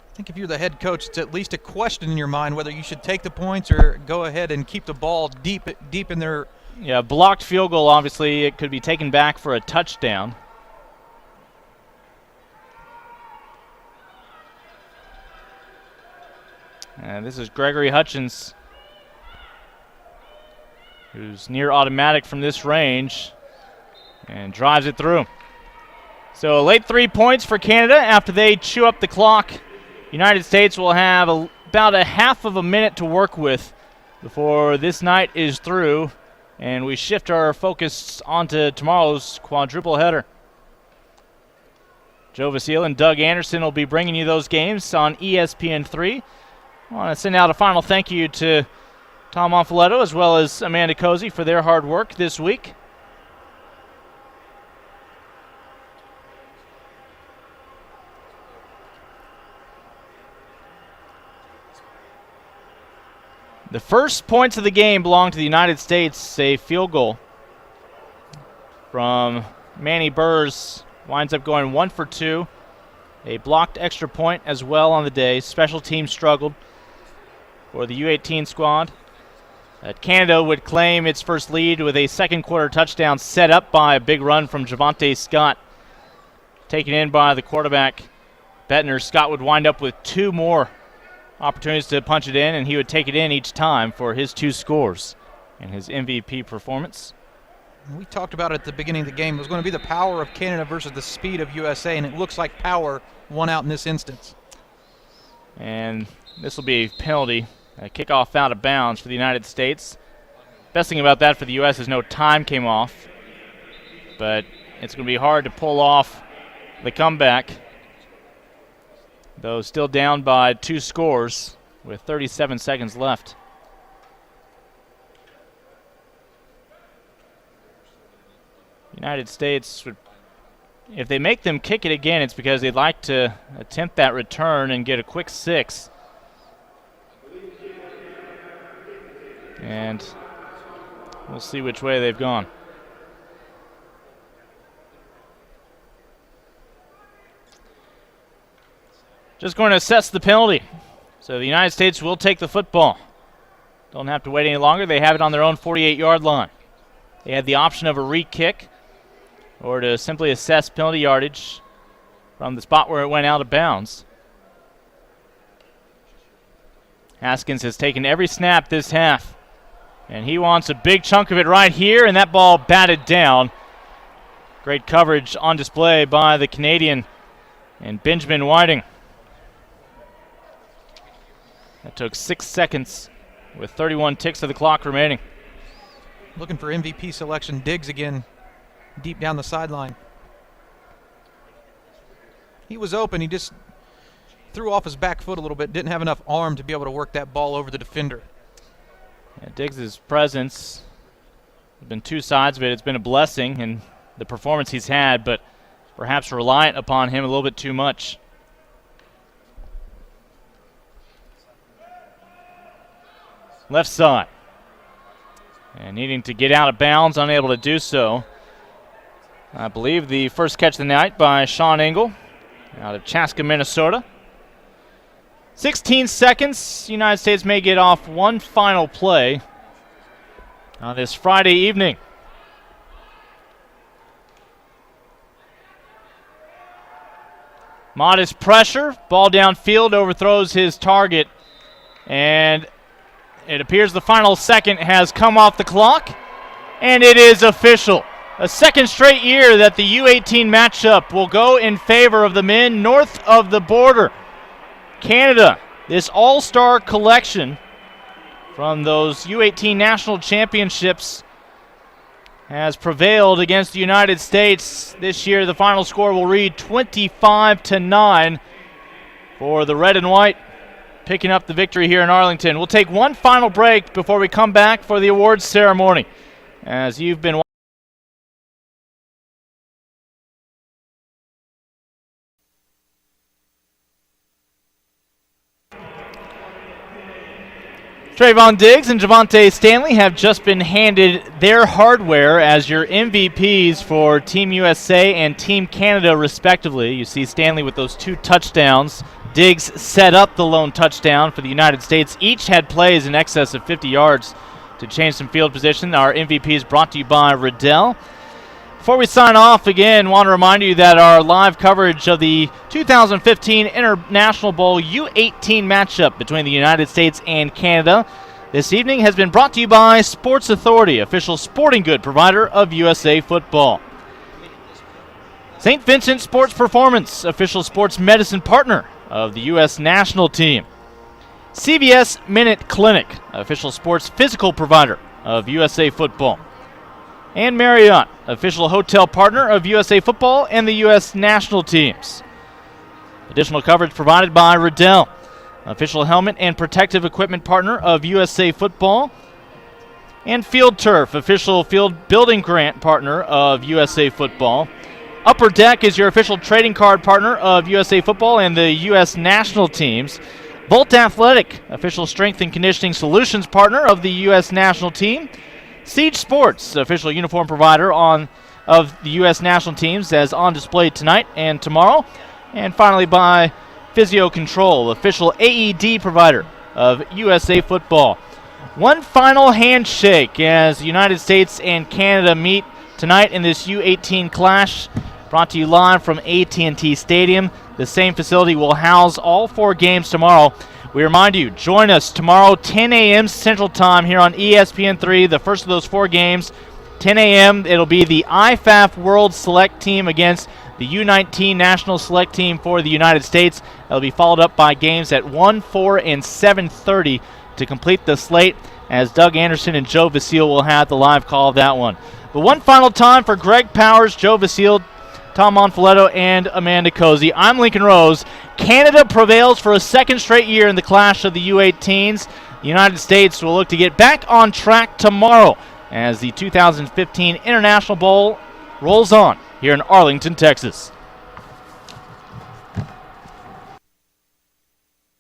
I think if you're the head coach, it's at least a question in your mind whether you should take the points or go ahead and keep the ball deep in their... Yeah, blocked field goal, obviously. It could be taken back for a touchdown. And this is Gregory Hutchins, who's near automatic from this range and drives it through. So late 3 points for Canada after they chew up the clock. United States will have about a half of a minute to work with before this night is through, and we shift our focus onto tomorrow's quadruple header. Joe Vasile and Doug Anderson will be bringing you those games on ESPN3. I want to send out a final thank you to Tom Monfiletto as well as Amanda Cozy for their hard work this week. The first points of the game belong to the United States. A field goal from Manny Burrs winds up going 1 for 2. A blocked extra point as well on the day. Special teams struggled for the U18 squad. Canada would claim its first lead with a second quarter touchdown set up by a big run from Javonte Scott. Taken in by the quarterback, Bettner. Scott would wind up with 2 more opportunities to punch it in, and he would take it in each time for his 2 scores and his MVP performance. We talked about it at the beginning of the game. It was going to be the power of Canada versus the speed of USA, and it looks like power won out in this instance. And this will be a penalty, a kickoff out of bounds for the United States. Best thing about that for the U.S. is no time came off, but it's going to be hard to pull off the comeback, though still down by 2 scores with 37 seconds left. United States, if they make them kick it again, it's because they'd like to attempt that return and get a quick 6. And we'll see which way they've gone. Just going to assess the penalty. So the United States will take the football. Don't have to wait any longer. They have it on their own 48-yard line. They had the option of a re-kick or to simply assess penalty yardage from the spot where it went out of bounds. Haskins has taken every snap this half, and he wants a big chunk of it right here, and that ball batted down. Great coverage on display by the Canadian and Benjamin Whiting. That took 6 seconds with 31 ticks of the clock remaining. Looking for MVP selection. Diggs again, deep down the sideline. He was open. He just threw off his back foot a little bit. Didn't have enough arm to be able to work that ball over the defender. Yeah, Diggs' presence has been two sides of it. It's been a blessing in the performance he's had, but perhaps reliant upon him a little bit too much. Left side. And needing to get out of bounds, unable to do so. I believe the first catch of the night by Sean Engel out of Chaska, Minnesota. 16 seconds. United States may get off one final play on this Friday evening. Modest pressure. Ball downfield, overthrows his target. And it appears the final second has come off the clock. And it is official. A second straight year that the U18 matchup will go in favor of the men north of the border. Canada, this all-star collection from those U18 national championships, has prevailed against the United States. This year the final score will read 25-9 for the red and white, picking up the victory here in Arlington. We'll take one final break before we come back for the awards ceremony. As you've been Trayvon Diggs and Javonte Stanley have just been handed their hardware as your MVPs for Team USA and Team Canada, respectively. You see Stanley with those 2 touchdowns. Diggs set up the lone touchdown for the United States. Each had plays in excess of 50 yards to change some field position. Our MVP is brought to you by Riddell. Before we sign off, again, want to remind you that our live coverage of the 2015 International Bowl U18 matchup between the United States and Canada this evening has been brought to you by Sports Authority, official sporting good provider of USA Football. St. Vincent Sports Performance, official sports medicine partner of the U.S. national team. CVS Minute Clinic, official sports physical provider of USA Football. And Marriott, official hotel partner of USA Football and the U.S. national teams. Additional coverage provided by Riddell, official helmet and protective equipment partner of USA Football. And Field Turf, official field building grant partner of USA Football. Upper Deck is your official trading card partner of USA Football and the U.S. national teams. Volt Athletic, official strength and conditioning solutions partner of the U.S. national team. Siege Sports, official uniform provider of the U.S. national teams, as on display tonight and tomorrow. And finally by Physio Control, official AED provider of USA Football. One final handshake as the United States and Canada meet tonight in this U18 clash, brought to you live from AT&T Stadium. The same facility will house all 4 games tomorrow. We remind you, join us tomorrow, 10 a.m. Central Time here on ESPN3, the first of those 4 games. 10 a.m., it'll be the IFAF World Select Team against the U19 National Select Team for the United States. It'll be followed up by games at 1, 4, and 7:30 to complete the slate, as Doug Anderson and Joe Vasile will have the live call of that one. But one final time for Greg Powers, Joe Vasile, Tom Monfiletto, and Amanda Cozy. I'm Lincoln Rose. Canada prevails for a second straight year in the clash of the U18s. The United States will look to get back on track tomorrow as the 2015 International Bowl rolls on here in Arlington, Texas.